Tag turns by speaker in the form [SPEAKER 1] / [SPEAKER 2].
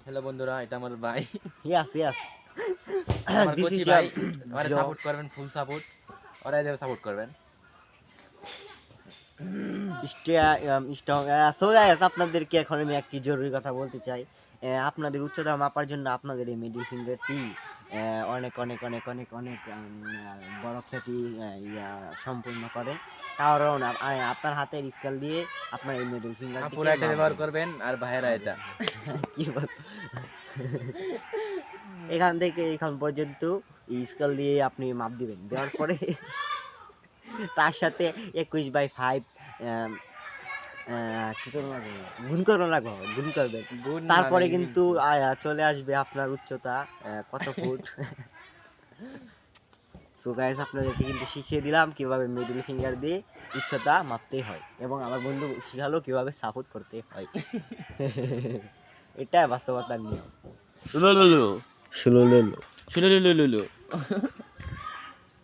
[SPEAKER 1] Hello বন্ধুরা, এটা আমার ভাই,
[SPEAKER 2] Yes, yes.
[SPEAKER 1] আমার
[SPEAKER 2] This
[SPEAKER 1] কোচি
[SPEAKER 2] is
[SPEAKER 1] ভাই। ওরা
[SPEAKER 2] Joe.
[SPEAKER 1] সাপোর্ট করবেন, ফুল সাপোর্ট। ওরা এদের সাপোর্ট করবেন।
[SPEAKER 2] স্ট্রং। সো গাইস, আপনাদেরকে এখন আমি একটি জরুরি কথা বলতে চাই। আপনাদের উচ্চতা মাপার জন্য আপনাদের এই মিডল ফিঙ্গারটি অনেক অনেক অনেক অনেক অনেক বড় ক্ষতি সম্পূর্ণ করে। কারণ আপনার হাতের স্কেল দিয়ে আপনার এই মিডল
[SPEAKER 1] আপুরা
[SPEAKER 2] ফিঙ্গারটিকে
[SPEAKER 1] এটা ব্যবহার
[SPEAKER 2] মাপবেন।
[SPEAKER 1] করবেন আর ভাইয়েরা
[SPEAKER 2] হ্যাঁ,
[SPEAKER 1] এটা।
[SPEAKER 2] কি বল এখান থেকে এখান পর্যন্ত স্কেল দিয়ে আপনি মাপ দিবেন, দেওয়ার পরে তার সাথে 21/5 কি করবো লাগবে, গুণ করবো লাগবে, গুণ করবেন।
[SPEAKER 1] গুণ মানে
[SPEAKER 2] তারপরে কিন্তু চলে আসবে আপনার উচ্চতা কত ফুট। সো গাইস, আপনাদেরকে কিন্তু শিখিয়ে দিলাম কিভাবে মিডল ফিঙ্গার দিয়ে উচ্চতা মাপতে হয়, এবং আমার বন্ধু শিখালো কিভাবে সাপোর্ট করতে হয়। এটা বাস্তবতার নিয়ম।
[SPEAKER 1] লুলুলু
[SPEAKER 2] শুনুন।
[SPEAKER 1] লুলুলুলু